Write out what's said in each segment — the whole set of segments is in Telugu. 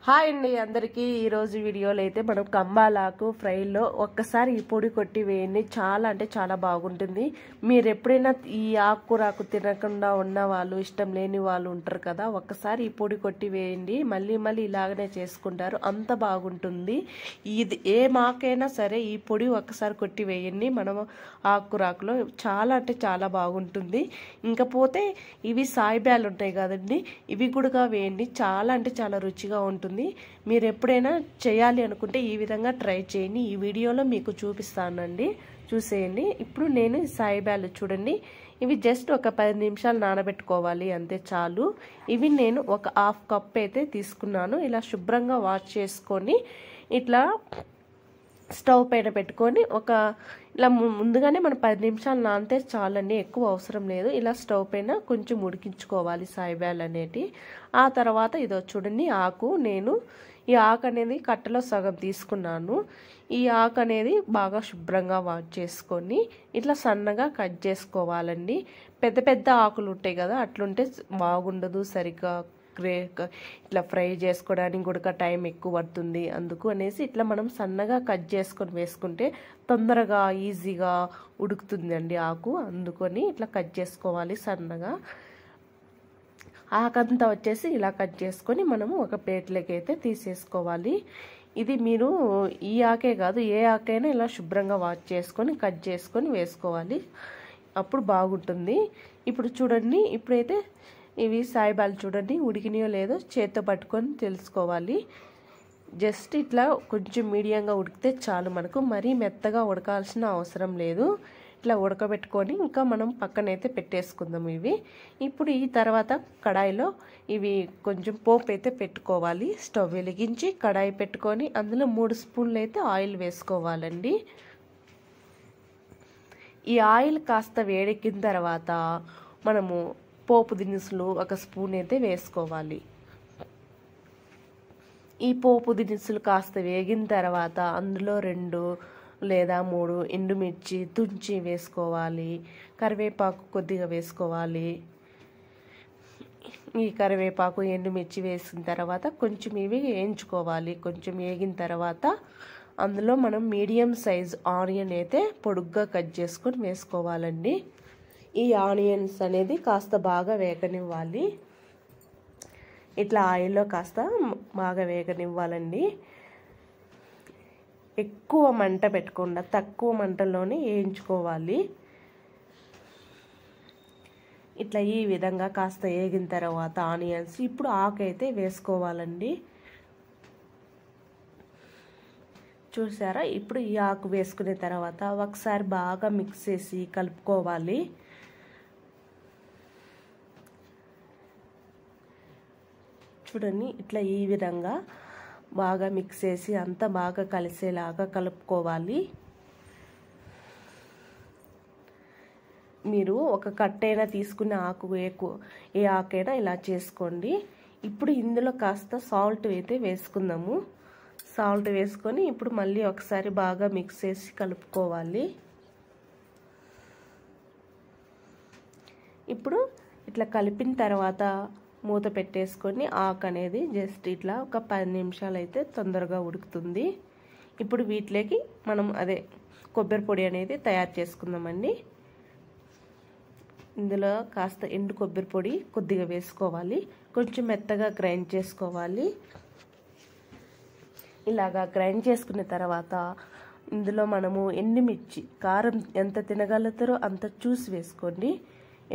హాయ్ అండి అందరికీ ఈరోజు వీడియోలో అయితే మనం కంబాలాకు ఫ్రైలో ఒక్కసారి ఈ పొడి కొట్టి వేయండి. చాలా అంటే చాలా బాగుంటుంది. మీరు ఎప్పుడైనా ఈ ఆకుకూరాకు తినకుండా ఉన్న వాళ్ళు, ఇష్టం లేని వాళ్ళు ఉంటారు కదా, ఒక్కసారి ఈ పొడి కొట్టి వేయండి. మళ్ళీ మళ్ళీ ఇలాగనే చేసుకుంటారు, అంత బాగుంటుంది. ఇది ఏ మాకైనా సరే ఈ పొడి ఒక్కసారి కొట్టి వేయండి మనం ఆకుకూరాకులో, చాలా అంటే చాలా బాగుంటుంది. ఇంకపోతే ఇవి సాయిబ్యాలు ఉంటాయి కదండి, ఇవి కూడా వేయండి. చాలా అంటే చాలా రుచిగా ఉంటుంది. మీరు ఎప్పుడైనా చేయాలి అనుకుంటే ఈ విధంగా ట్రై చేయండి. ఈ వీడియోలో మీకు చూపిస్తానండి, చూసేయండి. ఇప్పుడు నేను సాయిబ్యాలు చూడండి, ఇవి జస్ట్ ఒక 10 నిమిషాలు నానబెట్టుకోవాలి, అంతే చాలు. ఇవి నేను ఒక హాఫ్ కప్ అయితే తీసుకున్నాను. ఇలా శుభ్రంగా వాష్ చేసుకొని ఇట్లా స్టవ్ పైన పెట్టుకొని ఇలా ముందుగానే మనం 10 నిమిషాలు నానితే చాలండి, ఎక్కువ అవసరం లేదు. ఇలా స్టవ్ పైన కొంచెం ఉడికించుకోవాలి సాయిబ్యాలు అనేటి. ఆ తర్వాత ఇదో చూడండి ఆకు, నేను ఈ ఆకు అనేది కట్టలో సగం తీసుకున్నాను. ఈ ఆకు అనేది బాగా శుభ్రంగా వాష్ చేసుకొని ఇట్లా సన్నగా కట్ చేసుకోవాలండి. పెద్ద పెద్ద ఆకులు ఉంటాయి కదా, అట్లుంటే బాగుండదు, సరిగ్గా ఇట్లా ఫ్రై చేసుకోవడానికి కూడా టైం ఎక్కువ పడుతుంది. అందుకు అనేసి ఇట్లా మనం సన్నగా కట్ చేసుకొని వేసుకుంటే తొందరగా ఈజీగా ఉడుకుతుంది అండి ఆకు. అందుకొని ఇట్లా కట్ చేసుకోవాలి సన్నగా. ఆకంతా వచ్చేసి ఇలా కట్ చేసుకొని మనము ఒక ప్లేట్లోకి అయితే తీసేసుకోవాలి. ఇది మీరు ఈ ఆకే కాదు, ఏ ఆకైనా ఇలా శుభ్రంగా వాష్ చేసుకొని కట్ చేసుకొని వేసుకోవాలి, అప్పుడు బాగుంటుంది. ఇప్పుడు చూడండి, ఇప్పుడైతే ఇవి సాయిబాలు చూడండి ఉడికినాయో లేదో చేత్తో పట్టుకొని తెలుసుకోవాలి. జస్ట్ ఇట్లా కొంచెం మీడియంగా ఉడికితే చాలు మనకు, మరీ మెత్తగా ఉడకాల్సిన అవసరం లేదు. ఇట్లా ఉడకబెట్టుకొని ఇంకా మనం పక్కనైతే పెట్టేసుకుందాం ఇవి. ఇప్పుడు ఈ తర్వాత కడాయిలో ఇవి కొంచెం పోపు అయితే పెట్టుకోవాలి. స్టవ్ వెలిగించి కడాయి పెట్టుకొని అందులో 3 స్పూన్లు అయితే ఆయిల్ వేసుకోవాలండి. ఈ ఆయిల్ కాస్త వేడెక్కిన తర్వాత మనము పోపు దినుసులు 1 స్పూన్ అయితే వేసుకోవాలి. ఈ పోపు దినుసులు కాస్త వేగిన తర్వాత అందులో 2 లేదా 3 ఎండుమిర్చి తుంచి వేసుకోవాలి. కరివేపాకు కొద్దిగా వేసుకోవాలి. ఈ కరివేపాకు ఎండుమిర్చి వేసిన తర్వాత కొంచెం ఇవి వేయించుకోవాలి. కొంచెం వేగిన తర్వాత అందులో మనం మీడియం సైజ్ ఆనియన్ అయితే పొడుగ్గా కట్ చేసుకొని వేసుకోవాలండి. ఈ ఆనియన్స్ అనేది కాస్త బాగా వేగనివ్వాలి. ఇట్లా ఆయిల్లో కాస్త బాగా వేగనివ్వాలండి. ఎక్కువ మంట పెట్టకుండా తక్కువ మంటలోనే వేయించుకోవాలి. ఇట్లా ఈ విధంగా కాస్త వేగిన తర్వాత ఆనియన్స్, ఇప్పుడు ఆకు అయితే వేసుకోవాలండి. చూసారా, ఇప్పుడు ఈ ఆకు వేసుకునే తర్వాత ఒకసారి బాగా మిక్స్ చేసి కలుపుకోవాలి. చూడండి, ఇట్లా ఈ విధంగా బాగా మిక్స్ చేసి అంతా బాగా కలిసేలాగా కలుపుకోవాలి. మీరు ఒక కట్టైనా తీసుకునే ఆకు ఏ ఆకైనా ఇలా చేసుకోండి. ఇప్పుడు ఇందులో కాస్త సాల్ట్ అయితే వేసుకుందాము. సాల్ట్ వేసుకొని ఇప్పుడు మళ్ళీ ఒకసారి బాగా మిక్స్ చేసి కలుపుకోవాలి. ఇప్పుడు ఇట్లా కలిపిన తర్వాత మూత పెట్టేసుకొని ఆకు అనేది జస్ట్ ఇట్లా ఒక 10 నిమిషాలు అయితే తొందరగా ఉడుకుతుంది. ఇప్పుడు వీటిలోకి మనం కొబ్బరి పొడి అనేది తయారు చేసుకుందామండి. ఇందులో కాస్త ఎండు కొబ్బరి పొడి కొద్దిగా వేసుకోవాలి. కొంచెం మెత్తగా గ్రైండ్ చేసుకోవాలి. ఇలాగా గ్రైండ్ చేసుకున్న తర్వాత ఇందులో మనము ఎండుమిర్చి, కారం ఎంత తినగలుగుతారో అంత చూసి వేసుకోండి.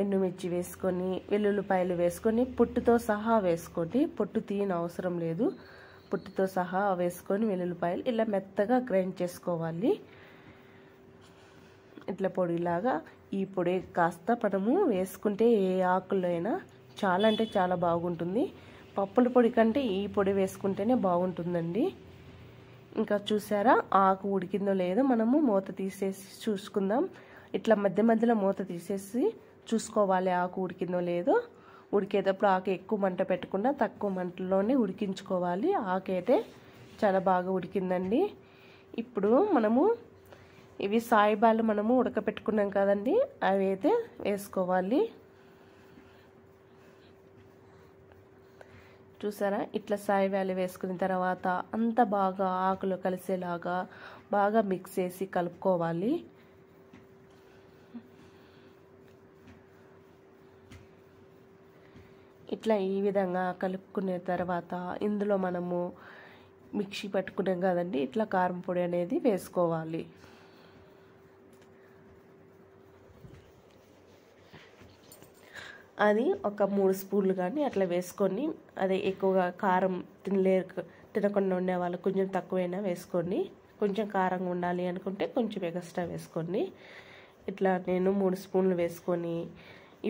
ఎండుమిర్చి వేసుకొని వెల్లుల్లిపాయలు వేసుకొని పొట్టుతో సహా వేసుకోండి, పొట్టు తీయని అవసరం లేదు. పొట్టుతో సహా వేసుకొని వెల్లుల్లిపాయలు ఇలా మెత్తగా గ్రైండ్ చేసుకోవాలి. ఇట్లా పొడిలాగా ఈ పొడి కాస్త మనము వేసుకుంటే ఏ ఆకుల్లో అయినా చాలా అంటే చాలా బాగుంటుంది. పప్పుల పొడి కంటే ఈ పొడి వేసుకుంటేనే బాగుంటుందండి. ఇంకా చూసారా, ఆకు ఉడికిందో లేదో మనము మూత తీసేసి చూసుకుందాం. ఇట్లా మధ్య మధ్యలో మూత తీసేసి చూసుకోవాలి ఆకు ఉడికిందో లేదో. ఉడికేటప్పుడు ఆకు ఎక్కువ మంట పెట్టకుండా తక్కువ మంటలోనే ఉడికించుకోవాలి. ఆకు అయితే చాలా బాగా ఉడికిందండి. ఇప్పుడు మనము ఇవి సాయిబాలు మనము ఉడకపెట్టుకున్నాం కదండి, అవి అయితే వేసుకోవాలి. చూసారా, ఇట్లా సాయి వ్యాలీ వేసుకున్న తర్వాత అంత బాగా ఆకులు కలిసేలాగా బాగా మిక్స్ చేసి కలుపుకోవాలి. ఇట్లా ఈ విధంగా కలుపుకునే తర్వాత ఇందులో మనము మిక్సీ పట్టుకున్నాం కదండి, ఇట్లా కారం పొడి అనేది వేసుకోవాలి. అది ఒక 3 స్పూన్లు కానీ అట్లా వేసుకొని, అదే ఎక్కువగా కారం తినకుండా ఉండే వాళ్ళు కొంచెం తక్కువైనా వేసుకోండి. కొంచెం కారంగా ఉండాలి అనుకుంటే కొంచెం ఎక్స్ట్రా వేసుకోండి. ఇట్లా నేను 3 స్పూన్లు వేసుకొని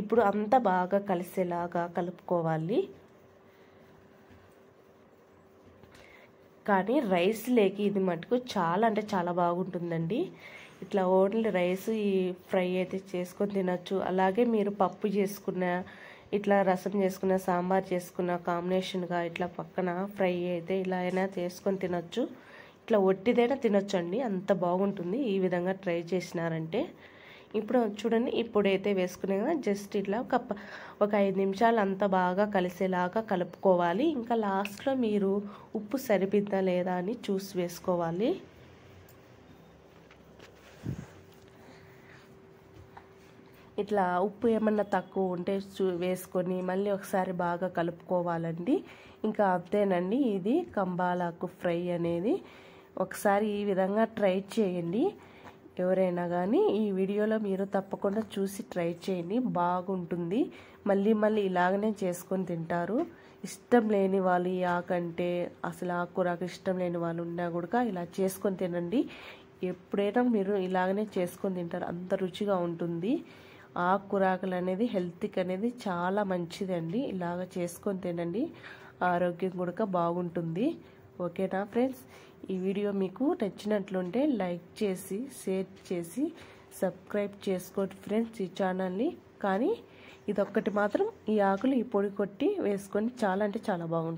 ఇప్పుడు అంతా బాగా కలిసేలాగా కలుపుకోవాలి. కానీ రైస్ లేకి ఇది మటుకు చాలా అంటే చాలా బాగుంటుందండి. ఇట్లా ఓన్లీ రైస్ ఈ ఫ్రై అయితే చేసుకొని తినచ్చు. అలాగే మీరు పప్పు చేసుకున్న, ఇట్లా రసం చేసుకున్న, సాంబార్ చేసుకున్న కాంబినేషన్గా ఇట్లా పక్కన ఫ్రై అయితే ఇలా అయినా చేసుకొని తినచ్చు. ఇట్లా ఒట్టిదైనా తినొచ్చు అండి, అంత బాగుంటుంది ఈ విధంగా ట్రై చేసినారంటే. ఇప్పుడు చూడండి, ఇప్పుడైతే వేసుకునే కదా జస్ట్ ఇట్లా ఒక 5 నిమిషాలు అంతా బాగా కలిసేలాగా కలుపుకోవాలి. ఇంకా లాస్ట్లో మీరు ఉప్పు సరిపోద్దా లేదా అని చూసి వేసుకోవాలి. ఇట్లా ఉప్పు ఏమన్నా తక్కువ ఉంటే వేసుకొని మళ్ళీ ఒకసారి బాగా కలుపుకోవాలండి. ఇంకా అంతేనండి, ఇది కంబాలాకు ఫ్రై అనేది. ఒకసారి ఈ విధంగా ట్రై చేయండి. ఎవరైనా కానీ ఈ వీడియోలో మీరు తప్పకుండా చూసి ట్రై చేయండి, బాగుంటుంది. మళ్ళీ మళ్ళీ ఇలాగనే చేసుకొని తింటారు. ఇష్టం లేని వాళ్ళు ఈ ఆకంటే, అసలు ఆకుకూరకు ఇష్టం లేని వాళ్ళు ఉన్నా కూడా ఇలా చేసుకొని తినండి. ఎప్పుడైనా మీరు ఇలాగనే చేసుకొని తింటారు, అంత రుచిగా ఉంటుంది. ఆకుకూరలు అనేది హెల్త్కి అనేది చాలా మంచిదండి. ఇలాగ చేసుకొని తినండి, ఆరోగ్యం కూడా బాగుంటుంది. ఓకేనా ఫ్రెండ్స్, ఈ వీడియో మీకు నచ్చినట్లుంటే లైక్ చేసి, షేర్ చేసి, సబ్స్క్రైబ్ చేసుకోండి ఫ్రెండ్స్ ఈ ఛానల్ని. కానీ ఇదొక్కటి మాత్రం, ఈ ఆకులు ఈ పొడి కొట్టి వేసుకొని చాలా అంటే చాలా బాగుంటుంది.